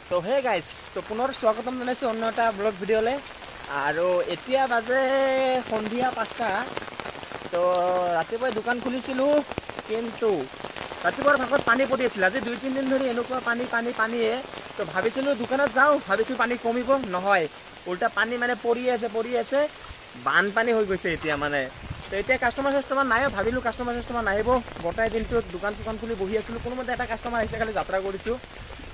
তো hey guys, তো পুনৰ স্বাগতম জনাইছোঁ অন্য এটা ব্লগ ভিডিঅ'লৈ। আৰু এতিয়া বাজে সন্ধিয়া 5টা। তো ৰাতিপুৱাই দোকান খুলিছিলোঁ, কিন্তু ৰাতিপুৱাৰ ভাগত পানী পৰি আছিল। আজি 2-3 দিন ধৰি এনেকুৱা পানীয়ে। তো ভাবিছিলোঁ দোকানত যাওঁ, ভাবিছোঁ পানী কমিব, নহয় উল্টা পানী মানে পৰি আছে, বানপানী হৈ গৈছে এতিয়া মানে। তো এতিয়া কাষ্টমাৰ নাই, ভাবিলোঁ কাষ্টমাৰ নাহিব। গোটেই দিনটো দোকান খুলি বহি আছিলোঁ, কোনোমতে এটা কাষ্টমাৰ আহিছে, খালি যাত্ৰা কৰিছোঁ।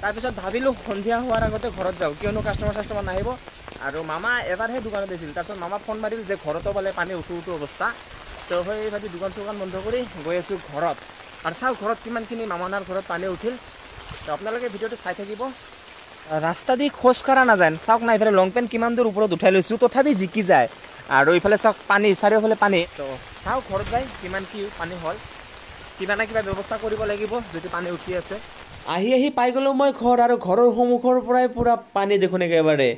তাৰপিছত ভাবিলোঁ সন্ধিয়া হোৱাৰ আগতে ঘৰত যাওঁ, কিয়নো কাষ্টমাৰ নাহিব। আৰু মামা এবাৰহে দোকানত দিছিল, তাৰপিছত মামা ফোন মাৰিল যে ঘৰতো বোলে পানী উঠো অৱস্থা। তো সেই ভাবি দোকান বন্ধ কৰি গৈ আছোঁ ঘৰত। আৰু চাওঁ ঘৰত কিমানখিনি মামানাৰ ঘৰত পানী উঠিল। তো আপোনালোকে ভিডিঅ'টো চাই থাকিব। ৰাস্তা দি খোজ কঢ়া নাযায়, চাওক না এইফালে লং পেণ্ট কিমান দূৰ ওপৰত উঠাই লৈছোঁ, তথাপি জিকি যায়। আৰু এইফালে চাওক পানী, চাৰিওফালে পানী। তো চাওক ঘৰত যায় কিমান কি পানী হ'ল, কিবা না কিবা ব্যৱস্থা কৰিব লাগিব যদি পানী উঠি আছে। আহি পাই গ'লোঁ মই ঘৰ, আৰু ঘৰৰ সন্মুখৰ পৰাই পূৰা পানী দেখোন একেবাৰে।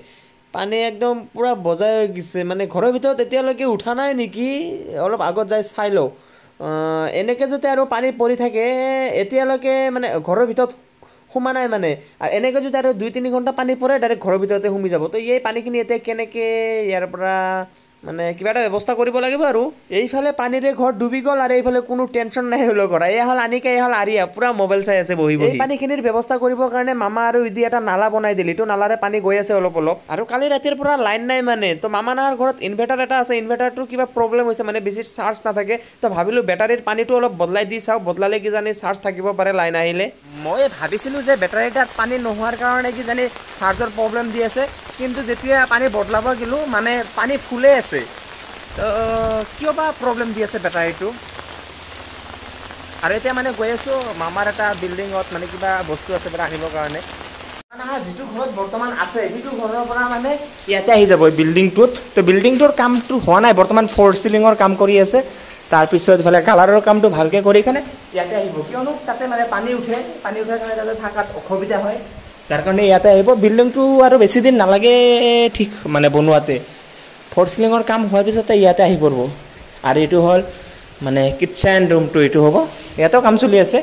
পানী একদম পূৰা বজাই হৈ গৈছে, মানে ঘৰৰ ভিতৰত এতিয়ালৈকে উঠা নাই নেকি, অলপ আগত যাই চাই লওঁ। এনেকৈ যদি আৰু পানী পৰি থাকে এতিয়ালৈকে মানে ঘৰৰ ভিতৰত সোমা নাই মানে। আৰু এনেকৈ যদি আৰু 2-3 ঘণ্টা পানী পৰে ডাইৰেক্ট ঘৰৰ ভিতৰতে সোমাই যাব। তো এই পানীখিনি এতিয়া কেনেকৈ ইয়াৰ পৰা মানে কিবা এটা ব্যৱস্থা কৰিব লাগিব। আৰু এইফালে পানীৰে ঘৰ ডুবি গ'ল, আৰু এইফালে কোনো টেনশ্যন নাই হ'লেও কৰা। এয়া হ'ল আনিকা, এয়া হ'ল আৰিয়া, পূৰা মোবাইল চাই আছে বহি। এই পানীখিনিৰ ব্যৱস্থা কৰিবৰ কাৰণে মামা আৰু ইজি এটা নালা বনাই দিলি, তো নালাৰে পানী গৈ আছে অলপ। আৰু কালি ৰাতিৰ পৰা লাইন নাই মানে। তো মামানাৰ ঘৰত ইনভাৰ্টাৰ এটা আছে, ইনভাৰ্টাৰটো কিবা প্ৰব্লেম হৈছে, মানে বেছি চাৰ্জ নাথাকে। তো ভাবিলোঁ বেটাৰীৰ পানীটো অলপ বদলাই দি চাওঁ, বদলালে কিজানি চাৰ্জ থাকিব পাৰে লাইন আহিলে। মই ভাবিছিলোঁ যে বেটাৰীটাত পানী নোহোৱাৰ কাৰণে কিজানি চাৰ্জৰ প্ৰব্লেম দি আছে, কিন্তু যেতিয়া পানী বদলাব গ'লোঁ মানে পানী ফুলে আছে। তো কিয় বা প্ৰব্লেম দি আছে বেটাৰীটো। আৰু এতিয়া মানে গৈ আছোঁ মামাৰ এটা বিল্ডিঙত, মানে কিবা বস্তু আছে পৰা আনিবৰ কাৰণে। যিটো ঘৰত বৰ্তমান আছে সেইটো ঘৰৰ পৰা মানে ইয়াতে আহি যাব এই বিল্ডিংটোত। তো বিল্ডিংটোৰ কামটো হোৱা নাই বৰ্তমান, ফ'ৰ চিলিঙৰ কাম কৰি আছে। তাৰপিছত ইফালে কালাৰৰ কামটো ভালকৈ কৰি কিনে ইয়াতে আহিব, কিয়নো তাতে মানে পানী উঠাৰ কাৰণে তাতে থকাত অসুবিধা হয়, যাৰ কাৰণে ইয়াতে আহিব। বিল্ডিংটো আৰু বেছি দিন নালাগে ঠিক মানে বনোৱাতে, ফ'ৰ চিলিঙৰ কাম হোৱাৰ পিছতে ইয়াতে আহি পৰিব। আৰু এইটো হ'ল মানে কিটচেন ৰুমটো, এইটো হ'ব, ইয়াতেও কাম চলি আছে।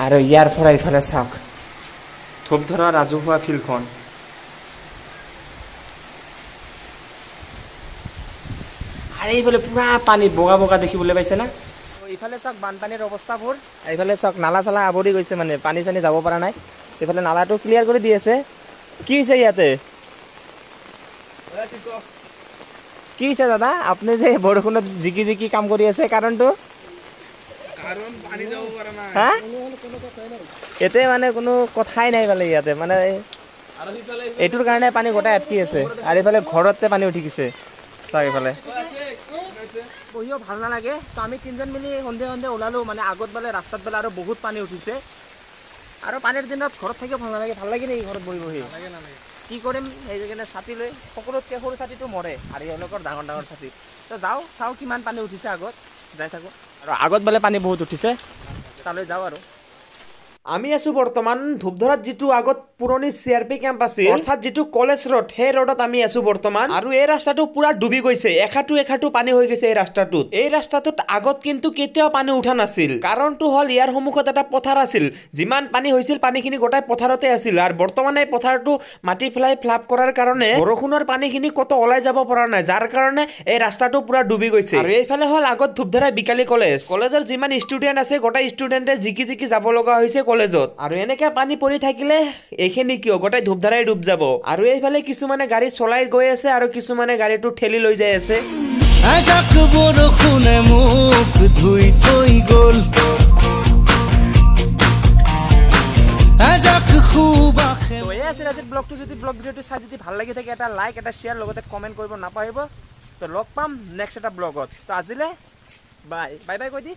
আৰু ইয়াৰ পৰা ইফালে চাওক ধূপধৰা ৰাজহুৱা ফিল্ডখন। আৰু এইফালে পূৰা পানী বগা দেখিবলৈ পাইছে না। ইফালে চাওক বানপানীৰ অৱস্থাবোৰ, এইফালে চাওক নালা চালা আৱৰি গৈছে, মানে পানী চানী যাব পৰা নাই। এইফালে নালাটো ক্লিয়াৰ কৰি দি আছে। কি হৈছে ইয়াতে, কি হৈছে দাদা আপুনি যে বৰষুণত জিকি কাম কৰি আছে, কাৰণটো? হা, ইয়াতে মানে কোনো কথাই নাই বোলে ইয়াতে, মানে এইটোৰ কাৰণে পানী গোটাই আটকি আছে। আৰু এইফালে ঘৰতে পানী উঠি গৈছে চাওক, এইফালে বহিও ভাল নালাগে। তো আমি 3জন মিলি সন্ধিয়া ওলালোঁ, মানে আগত বোলে ৰাস্তাত বোলে আৰু বহুত পানী উঠিছে। আৰু পানীৰ দিনত ঘৰত থাকিও ভাল নালাগে, ভাল লাগে নেকি ঘৰত বহি? কি কৰিম, সেইকাৰণে ছাতি লৈ, সকলোতকৈ সৰু ছাতিটো মৰে, আৰু এওঁলোকৰ ডাঙৰ ছাতি। তো যাওঁ চাওঁ কিমান পানী উঠিছে, আগত যাই থাকোঁ। আৰু আগত বোলে পানী বহুত উঠিছে, তালৈ যাওঁ। আৰু আমি আছোঁ বৰ্তমান ধূপধৰাত, যিটো আগত পুৰণি CRP কেম্প আছিল, অৰ্থাৎ যিটো কলেজ ৰোড, সেই ৰোডত আমি আছোঁ বৰ্তমান। আৰু এই ৰাস্তাটো পুৰা ডুবি গৈছে, এখাটো পানী হৈ গৈছে এই ৰাস্তাটোত। এই ৰাস্তাটোত আগত কিন্তু কেতিয়াও পানী উঠা নাছিল। কাৰণটো হ'ল ইয়াৰ সন্মুখত এটা পথাৰ আছিল, যিমান পানী হৈছিল পানীখিনি গোটাই পথাৰতে আছিল। আৰু বৰ্তমানে এই পথাৰটো মাটি পেলাই ফ্লাপ কৰাৰ কাৰণে বৰষুণৰ পানীখিনি ক'তো ওলাই যাব পৰা নাই, যাৰ কাৰণে এই ৰাস্তাটো পুৰা ডুবি গৈছে। আৰু এইফালে হ'ল আগত ধূপধৰা বিকালী কলেজৰ যিমান ষ্টুডেণ্ট আছে গোটেই ষ্টুডেণ্টে জিকি যাব লগা হৈছে কলেজত। আৰু এনেকে পানী পৰি থাকিলে এইখিনি কিয় গোটেই ধূপধৰাই ডুব যাব। আৰু এইফালে কিছুমানে গাড়ী চলাই গৈ আছে, আৰু কিছুমানে গাড়ীটো ঠেলি লৈ যাই আছে। বৰষুণে মুখ ধুই থৈ গ'ল, আজিৰ ব্লগটো যদি ব্লগ ভিডিঅ'টো চাই যদি ভাল লাগি থাকে, এটা লাইক, এটা শ্বেয়াৰ, লগতে কমেণ্ট কৰিব নাপাহৰিব। তো লগ পাম নেক্সট এটা ব্লগত। তো আজিলৈ বাই কৈ দি।